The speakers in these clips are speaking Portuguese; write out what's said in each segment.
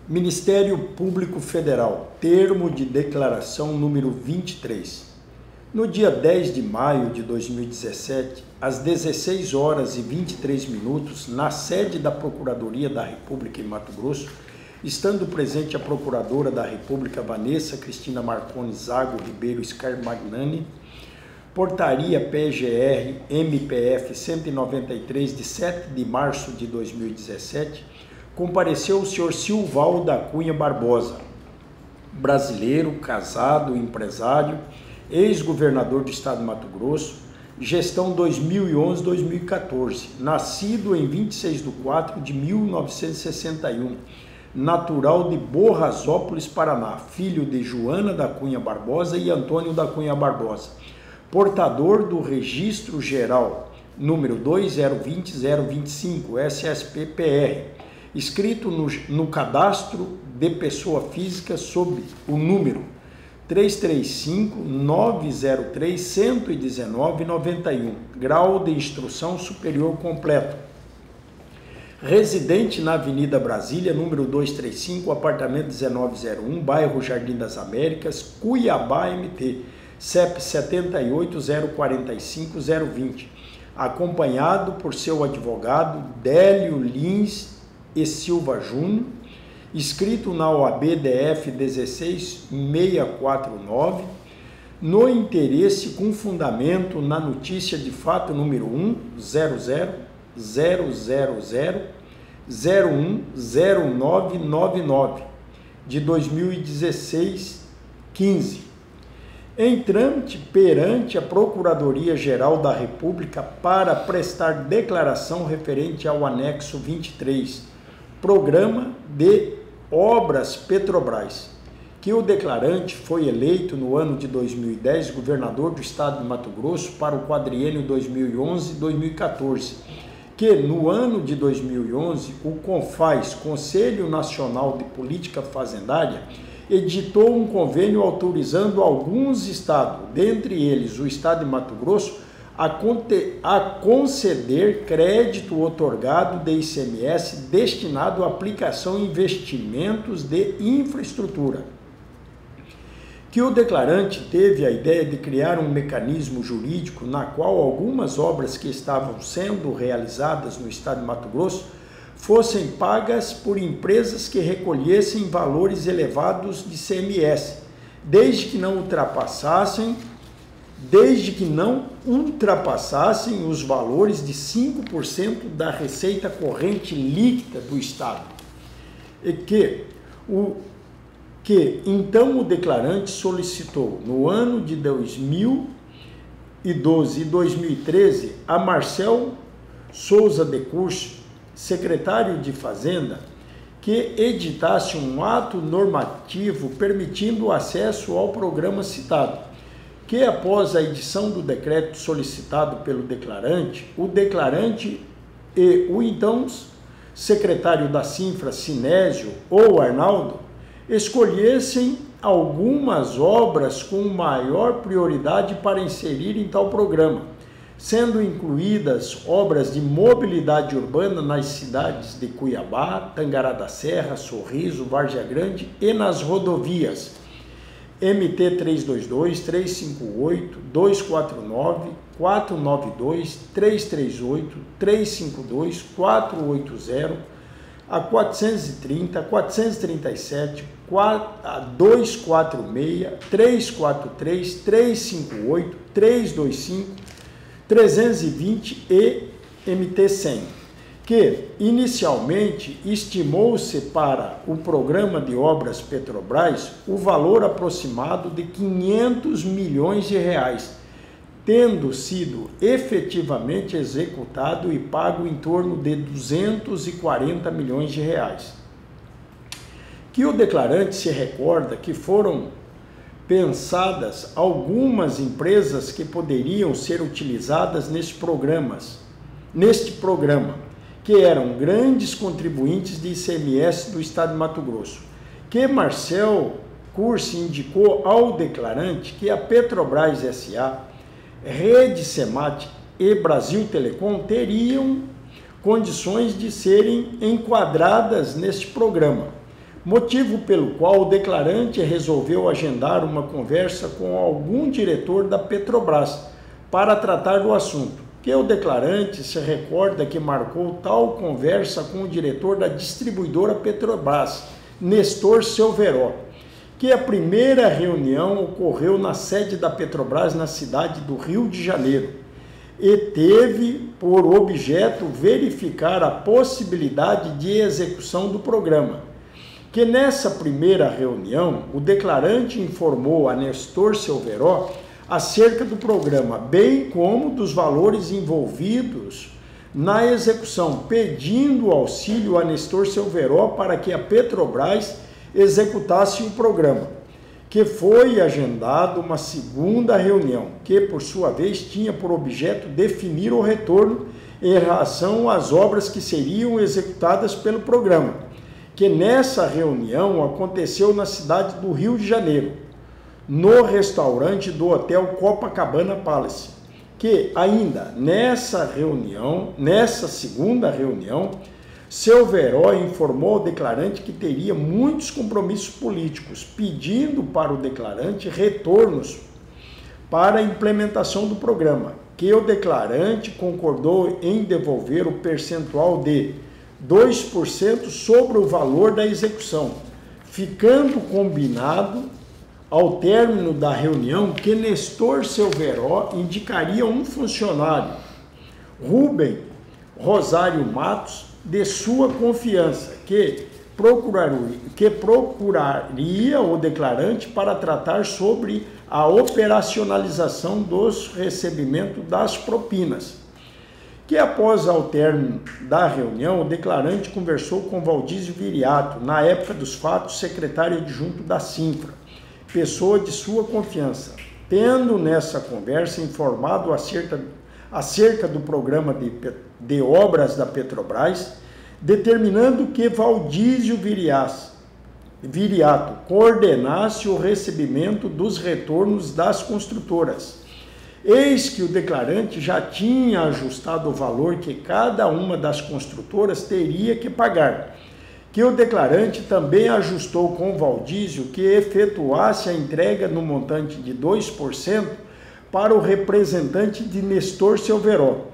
Ministério Público Federal, termo de declaração número 23. No dia 10 de maio de 2017, às 16 horas e 23 minutos, na sede da Procuradoria da República em Mato Grosso, estando presente a Procuradora da República Vanessa Cristina Marconi Zago Ribeiro Scarmagnani, Portaria PGR MPF 193 de 7 de março de 2017, compareceu o senhor Silval da Cunha Barbosa, brasileiro, casado, empresário, ex-governador do estado de Mato Grosso, gestão 2011-2014, nascido em 26 de 4 de 1961, natural de Borrasópolis, Paraná, filho de Joana da Cunha Barbosa e Antônio da Cunha Barbosa, portador do Registro Geral número 2020-025, SSP-PR, inscrito no Cadastro de Pessoa Física sob o número 335-903-119-91, grau de instrução superior completo. Residente na Avenida Brasília, número 235, apartamento 1901, bairro Jardim das Américas, Cuiabá, MT, CEP 78045020, acompanhado por seu advogado Délio Lins e Silva Júnior, inscrito na OAB DF 16649, no interesse com fundamento na notícia de fato número 10000010999 de 2016-15, em trâmite perante a Procuradoria-Geral da República para prestar declaração referente ao anexo 23, Programa de Obras Petrobras, que o declarante foi eleito no ano de 2010 governador do estado de Mato Grosso para o quadriênio 2011-2014, que no ano de 2011 o CONFAZ, Conselho Nacional de Política Fazendária, editou um convênio autorizando alguns estados, dentre eles o estado de Mato Grosso, a conceder crédito otorgado de ICMS destinado à aplicação em investimentos de infraestrutura. Que o declarante teve a ideia de criar um mecanismo jurídico na qual algumas obras que estavam sendo realizadas no estado de Mato Grosso fossem pagas por empresas que recolhessem valores elevados de ICMS, desde que não ultrapassassem os valores de 5% da receita corrente líquida do estado. E então o declarante solicitou no ano de 2012 e 2013 a Marcel Souza de Curso, secretário de Fazenda, que editasse um ato normativo permitindo o acesso ao programa citado, que após a edição do decreto solicitado pelo declarante, o declarante e o então secretário da Cinfra, Sinésio ou Arnaldo, escolhessem algumas obras com maior prioridade para inserir em tal programa, sendo incluídas obras de mobilidade urbana nas cidades de Cuiabá, Tangará da Serra, Sorriso, Várzea Grande e nas rodovias MT 322, 358, 249, 492, 338, 352, 480, a 430, 437, a 246, 343, 358, 325, 320 e MT 100, que inicialmente estimou-se para o programa de obras Petrobras o valor aproximado de 500 milhões de reais, tendo sido efetivamente executado e pago em torno de 240 milhões de reais. Que o declarante se recorda que foram pensadas algumas empresas que poderiam ser utilizadas neste programa, que eram grandes contribuintes de ICMS do estado de Mato Grosso, que Marcel Curso indicou ao declarante que a Petrobras S.A., Rede Semat e Brasil Telecom teriam condições de serem enquadradas neste programa, motivo pelo qual o declarante resolveu agendar uma conversa com algum diretor da Petrobras para tratar do assunto. Que o declarante se recorda que marcou tal conversa com o diretor da distribuidora Petrobras, Nestor Silveró, que a primeira reunião ocorreu na sede da Petrobras na cidade do Rio de Janeiro e teve por objeto verificar a possibilidade de execução do programa. Que nessa primeira reunião, o declarante informou a Nestor Silveró acerca do programa, bem como dos valores envolvidos na execução, pedindo auxílio a Nestor Silveró para que a Petrobras executasse o programa, que foi agendado uma segunda reunião, que por sua vez tinha por objeto definir o retorno em relação às obras que seriam executadas pelo programa, que nessa reunião aconteceu na cidade do Rio de Janeiro, no restaurante do Hotel Copacabana Palace, que ainda nessa segunda reunião, Silveró informou ao declarante que teria muitos compromissos políticos, pedindo para o declarante retornos para a implementação do programa, que o declarante concordou em devolver o percentual de 2% sobre o valor da execução, ficando combinado ao término da reunião que Nestor Silveró indicaria um funcionário, Rubem Rosário Matos, de sua confiança, que procuraria o declarante para tratar sobre a operacionalização dos recebimentos das propinas. Que após ao término da reunião, o declarante conversou com Valdísio Viriato, na época dos fatos, secretário adjunto da Cinfra, pessoa de sua confiança, tendo nessa conversa informado acerca do programa de obras da Petrobras, determinando que Valdísio Viriato coordenasse o recebimento dos retornos das construtoras. Eis que o declarante já tinha ajustado o valor que cada uma das construtoras teria que pagar, que o declarante também ajustou com Valdísio que efetuasse a entrega no montante de 2% para o representante de Nestor Silveró,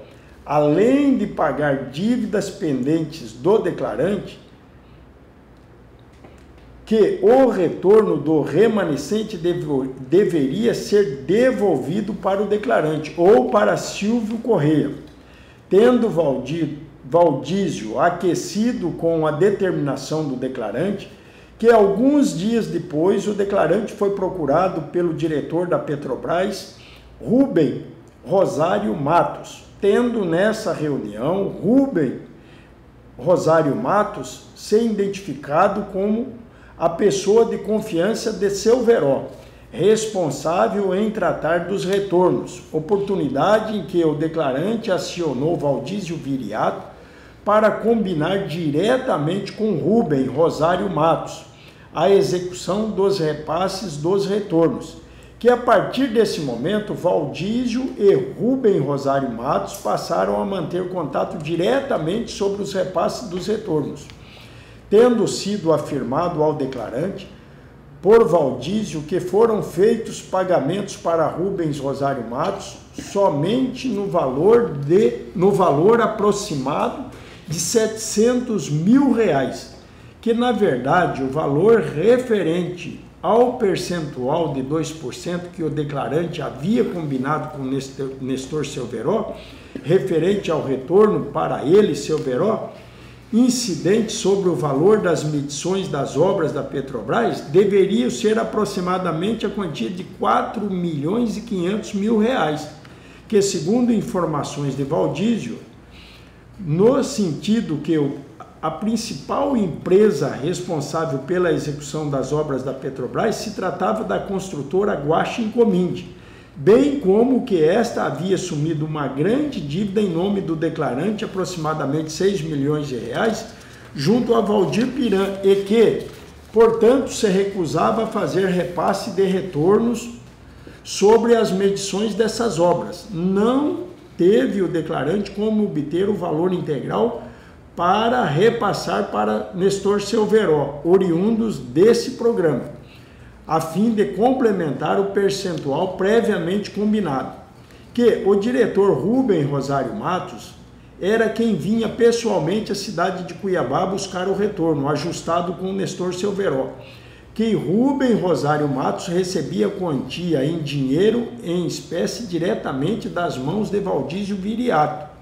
além de pagar dívidas pendentes do declarante, que o retorno do remanescente deveria ser devolvido para o declarante ou para Silvio Correia, tendo Valdísio aquecido com a determinação do declarante, que alguns dias depois o declarante foi procurado pelo diretor da Petrobras, Rubem Rosário Matos, tendo nessa reunião Rubem Rosário Matos se identificado como a pessoa de confiança de Silveró, responsável em tratar dos retornos, oportunidade em que o declarante acionou Valdísio Viriato para combinar diretamente com Rubem Rosário Matos a execução dos repasses dos retornos, que a partir desse momento Valdísio e Rubem Rosário Matos passaram a manter contato diretamente sobre os repasses dos retornos, tendo sido afirmado ao declarante por Valdísio que foram feitos pagamentos para Rubens Rosário Matos somente no valor aproximado de R$700 mil, que na verdade o valor referente ao percentual de 2% que o declarante havia combinado com Nestor Silveró, referente ao retorno para ele, Silveró, incidente sobre o valor das medições das obras da Petrobras, deveria ser aproximadamente a quantia de R$4.500.000, que segundo informações de Valdísio, no sentido que a principal empresa responsável pela execução das obras da Petrobras se tratava da construtora Guaxa Incominde, bem como que esta havia assumido uma grande dívida em nome do declarante, aproximadamente R$6 milhões, junto a Valdir Piran, e que, portanto, se recusava a fazer repasse de retornos sobre as medições dessas obras. Não teve o declarante como obter o valor integral para repassar para Nestor Silveró, oriundos desse programa, a fim de complementar o percentual previamente combinado, que o diretor Rubem Rosário Matos era quem vinha pessoalmente à cidade de Cuiabá buscar o retorno, ajustado com o Nestor Silveró, que Rubem Rosário Matos recebia quantia em dinheiro em espécie diretamente das mãos de Valdísio Viriato.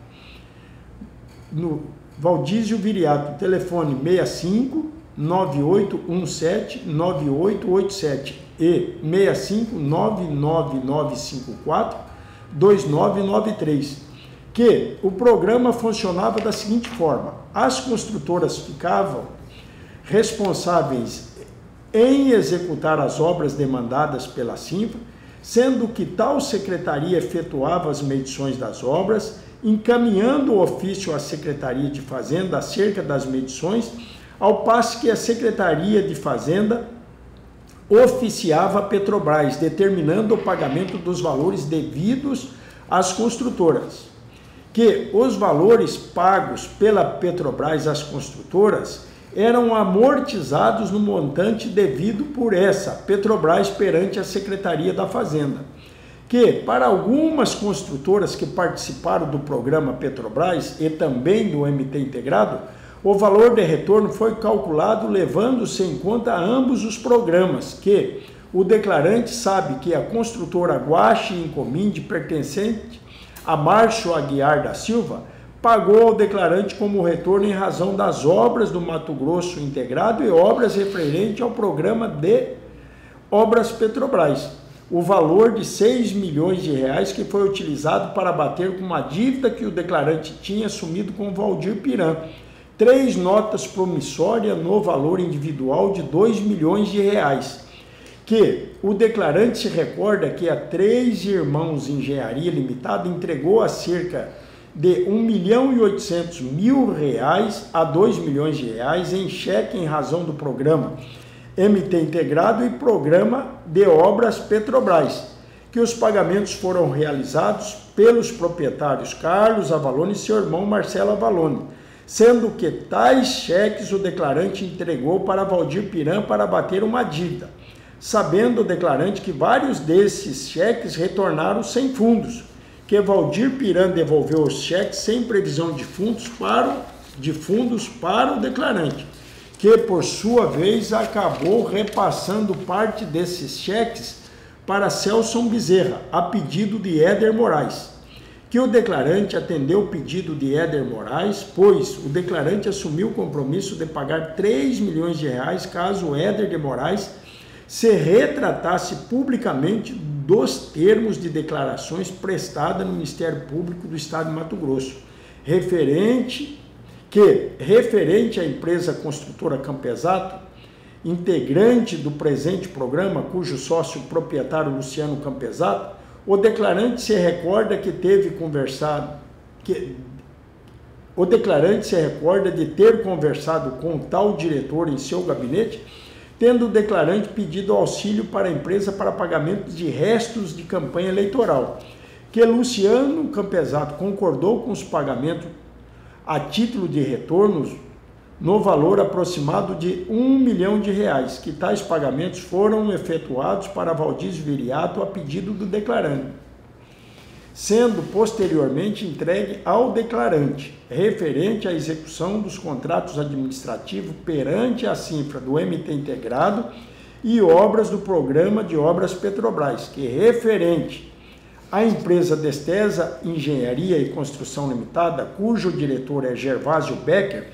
Valdísio Viriato, telefone 65 9817 9887 e 65 99954 2993, que o programa funcionava da seguinte forma: as construtoras ficavam responsáveis em executar as obras demandadas pela Sinfra, sendo que tal secretaria efetuava as medições das obras, encaminhando o ofício à Secretaria de Fazenda acerca das medições, ao passo que a Secretaria de Fazenda oficiava a Petrobras, determinando o pagamento dos valores devidos às construtoras, que os valores pagos pela Petrobras às construtoras eram amortizados no montante devido por essa Petrobras perante a Secretaria da Fazenda, que para algumas construtoras que participaram do programa Petrobras e também do MT Integrado, o valor de retorno foi calculado levando-se em conta ambos os programas, que o declarante sabe que a construtora Guache Incominde, pertencente a Márcio Aguiar da Silva, pagou ao declarante como retorno em razão das obras do Mato Grosso Integrado e obras referentes ao programa de obras Petrobras, o valor de 6 milhões de reais que foi utilizado para bater com uma dívida que o declarante tinha assumido com Valdir Piran, 3 notas promissórias no valor individual de 2 milhões de reais, que o declarante se recorda que a 3 Irmãos Engenharia Limitada entregou a cerca de 1.800.000 reais a 2 milhões de reais em cheque em razão do programa MT Integrado e programa de obras Petrobras, que os pagamentos foram realizados pelos proprietários Carlos Avalone e seu irmão Marcelo Avalone, sendo que tais cheques o declarante entregou para Valdir Piran para abater uma dívida, sabendo o declarante que vários desses cheques retornaram sem fundos, que Valdir Piran devolveu os cheques sem previsão de fundos para o declarante, que por sua vez acabou repassando parte desses cheques para Celson Bezerra, a pedido de Éder Moraes, que o declarante atendeu o pedido de Éder Moraes, pois o declarante assumiu o compromisso de pagar 3 milhões de reais caso Éder de Moraes se retratasse publicamente dos termos de declarações prestadas no Ministério Público do Estado de Mato Grosso, referente à empresa construtora Campesato, integrante do presente programa, cujo sócio proprietário Luciano Campesato, o declarante se recorda de ter conversado com o tal diretor em seu gabinete, tendo o declarante pedido auxílio para a empresa para pagamento de restos de campanha eleitoral, que Luciano Campesato concordou com os pagamentos a título de retornos no valor aproximado de 1 milhão de reais, que tais pagamentos foram efetuados para Valdísio Viriato a pedido do declarante, sendo posteriormente entregue ao declarante, referente à execução dos contratos administrativos perante a Sinfra do MT Integrado e obras do Programa de Obras Petrobras, que referente à empresa Destesa Engenharia e Construção Limitada, cujo diretor é Gervásio Becker,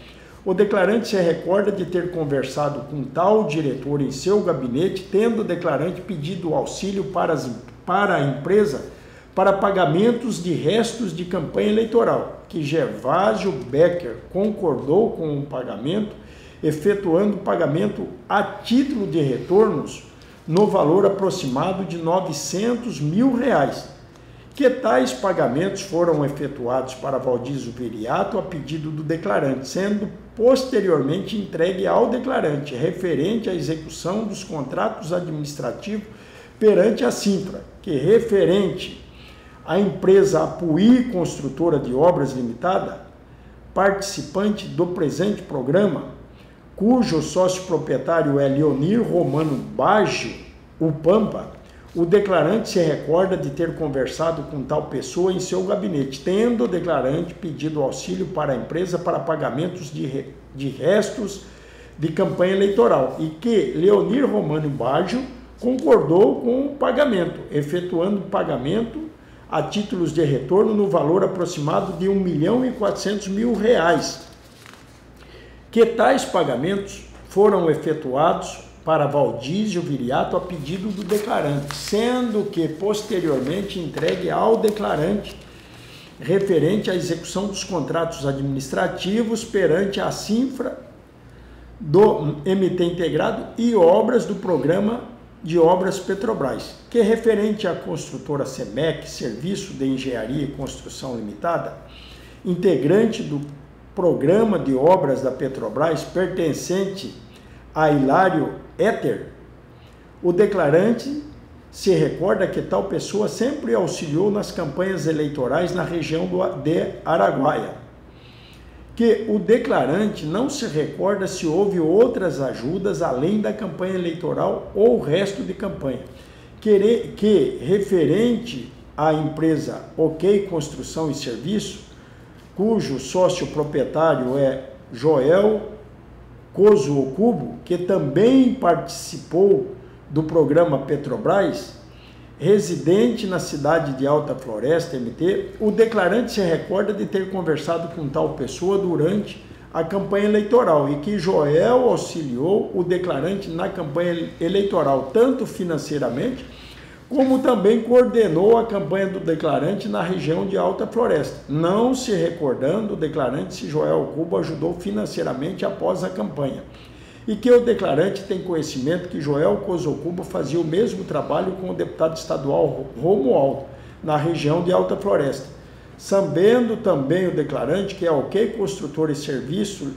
o declarante se recorda de ter conversado com tal diretor em seu gabinete, tendo o declarante pedido auxílio para a empresa para pagamentos de restos de campanha eleitoral, que Gervásio Becker concordou com o pagamento, efetuando o pagamento a título de retornos no valor aproximado de 900 mil reais, que tais pagamentos foram efetuados para Valdísio Viriato a pedido do declarante, sendo posteriormente entregue ao declarante, referente à execução dos contratos administrativos perante a Sinfra, que referente à empresa Apuí Construtora de Obras Limitada, participante do presente programa, cujo sócio proprietário é Leonir Romano Baggio, o Pampa, o declarante se recorda de ter conversado com tal pessoa em seu gabinete, tendo o declarante pedido auxílio para a empresa para pagamentos de restos de campanha eleitoral e que Leonir Romano Baggio concordou com o pagamento, efetuando o pagamento a títulos de retorno no valor aproximado de R$1.400.000, que tais pagamentos foram efetuados para Valdísio Viriato a pedido do declarante, sendo que posteriormente entregue ao declarante referente à execução dos contratos administrativos perante a Cinfra do MT Integrado e obras do Programa de Obras Petrobras, que é referente à construtora SEMEC, Serviço de Engenharia e Construção Limitada, integrante do Programa de Obras da Petrobras, pertencente a Hilário Éter, o declarante se recorda que tal pessoa sempre auxiliou nas campanhas eleitorais na região de Araguaia, que o declarante não se recorda se houve outras ajudas além da campanha eleitoral ou o resto de campanha, que referente à empresa OK Construção e Serviço, cujo sócio proprietário é Joel Coso Ocubo, que também participou do programa Petrobras, residente na cidade de Alta Floresta, MT, o declarante se recorda de ter conversado com tal pessoa durante a campanha eleitoral e que Joel auxiliou o declarante na campanha eleitoral, tanto financeiramente, como também coordenou a campanha do declarante na região de Alta Floresta, não se recordando o declarante se Joel Cubo ajudou financeiramente após a campanha. E que o declarante tem conhecimento que Joel Cosocubo fazia o mesmo trabalho com o deputado estadual Romualdo, na região de Alta Floresta. Sabendo também o declarante que a OK Construtora e Serviço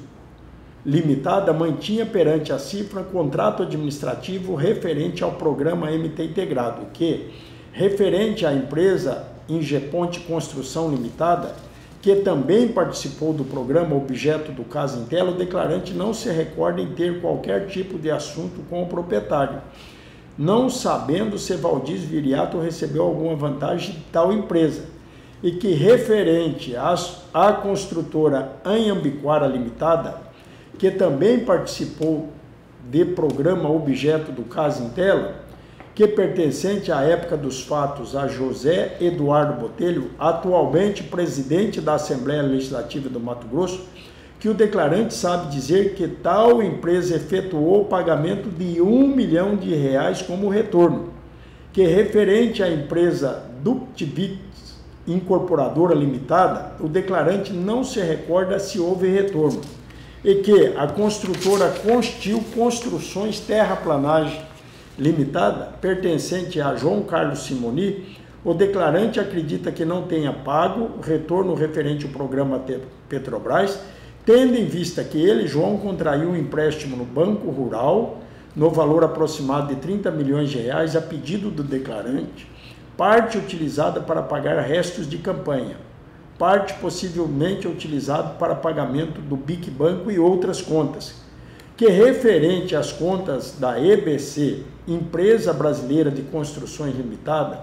Limitada mantinha perante a Cifra contrato administrativo referente ao programa MT Integrado, que, referente à empresa Ingeponte Construção Limitada, que também participou do programa objeto do caso em tela, o declarante não se recorda em ter qualquer tipo de assunto com o proprietário, não sabendo se Valdísio Viriato recebeu alguma vantagem de tal empresa, e que referente à construtora Anhambiquara Limitada, que também participou de programa objeto do caso em tela, que pertencente à época dos fatos a José Eduardo Botelho, atualmente presidente da Assembleia Legislativa do Mato Grosso, que o declarante sabe dizer que tal empresa efetuou o pagamento de R$1 milhão como retorno, que referente à empresa Ductibit Incorporadora Limitada, o declarante não se recorda se houve retorno, e que a construtora Constil Construções Terraplanagem Limitada, pertencente a João Carlos Simoni, o declarante acredita que não tenha pago retorno referente ao programa Petrobras, tendo em vista que ele, João, contraiu um empréstimo no Banco Rural, no valor aproximado de R$30 milhões a pedido do declarante, parte utilizada para pagar restos de campanha, parte possivelmente utilizada para pagamento do BIC Banco e outras contas, que referente às contas da EBC, Empresa Brasileira de Construções Limitada,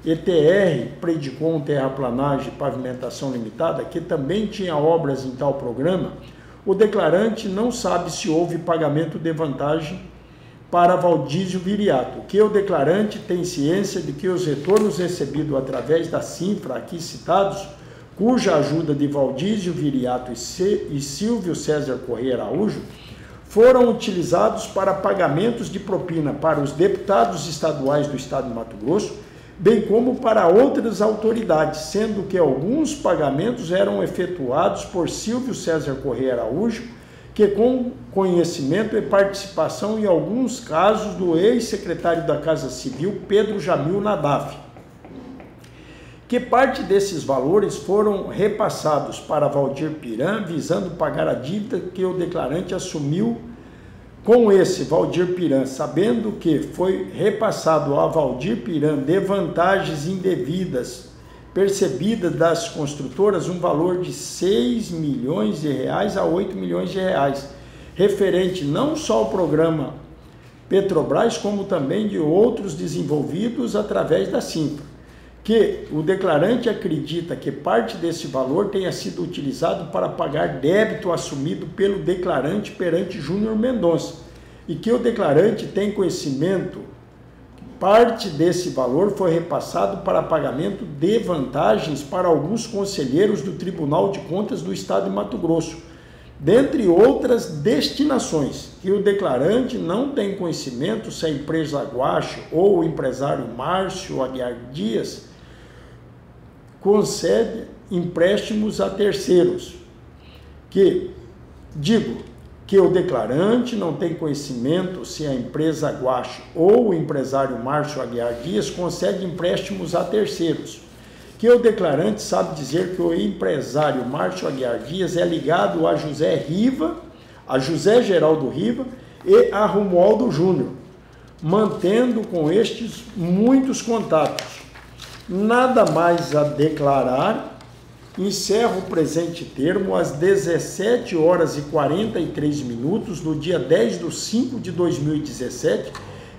ETR Predicom Terraplanagem e Pavimentação Limitada, que também tinha obras em tal programa, o declarante não sabe se houve pagamento de vantagem para Valdísio Viriato, que o declarante tem ciência de que os retornos recebidos através da Cinfra aqui citados, cuja ajuda de Valdísio Viriato e Silvio César Corrêa Araújo, foram utilizados para pagamentos de propina para os deputados estaduais do estado de Mato Grosso, bem como para outras autoridades, sendo que alguns pagamentos eram efetuados por Silvio César Corrêa Araújo, que com conhecimento e participação em alguns casos do ex-secretário da Casa Civil, Pedro Jamil Nadaf, que parte desses valores foram repassados para Valdir Piran, visando pagar a dívida que o declarante assumiu com esse Valdir Piran, sabendo que foi repassado a Valdir Piran de vantagens indevidas percebida das construtoras um valor de 6 milhões de reais a 8 milhões de reais, referente não só ao programa Petrobras, como também de outros desenvolvidos através da Simpra, que o declarante acredita que parte desse valor tenha sido utilizado para pagar débito assumido pelo declarante perante Júnior Mendonça, e que o declarante tem conhecimento que parte desse valor foi repassado para pagamento de vantagens para alguns conselheiros do Tribunal de Contas do Estado de Mato Grosso, dentre outras destinações, que o declarante não tem conhecimento se a empresa Guacho ou o empresário Márcio Aguiar Dias concede empréstimos a terceiros. Que o declarante não tem conhecimento se a empresa Guacho ou o empresário Márcio Aguiar Dias concede empréstimos a terceiros. Que o declarante sabe dizer que o empresário Márcio Aguiar Dias é ligado a José Riva, a José Geraldo Riva e a Romualdo Júnior, mantendo com estes muitos contatos. Nada mais a declarar. Encerro o presente termo às 17 horas e 43 minutos do dia 10/5/2017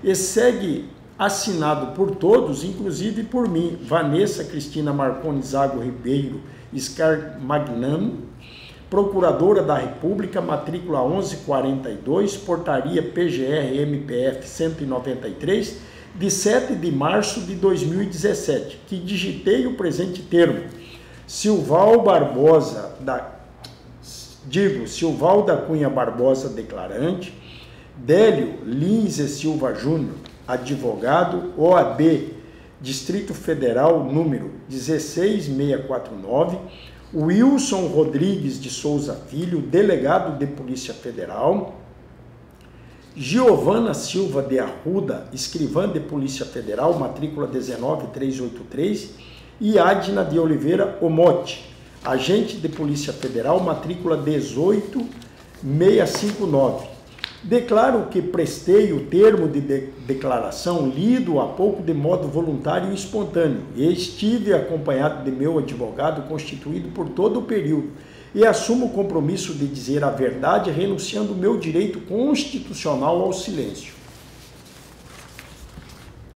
e segue assinado por todos, inclusive por mim, Vanessa Cristina Marconi Zago Ribeiro Scarmagnano, Procuradora da República, matrícula 1142, portaria PGR-MPF 193, de 7 de março de 2017, que digitei o presente termo. Silval da Cunha Barbosa, declarante, Délio Lins e Silva Júnior, advogado, OAB, Distrito Federal, número 16649, Wilson Rodrigues de Souza Filho, delegado de Polícia Federal, Giovana Silva de Arruda, escrivã de Polícia Federal, matrícula 19383, e Adna de Oliveira Omote, agente de Polícia Federal, matrícula 18659. Declaro que prestei o termo de declaração lido há pouco de modo voluntário e espontâneo, e estive acompanhado de meu advogado constituído por todo o período, e assumo o compromisso de dizer a verdade, renunciando o meu direito constitucional ao silêncio.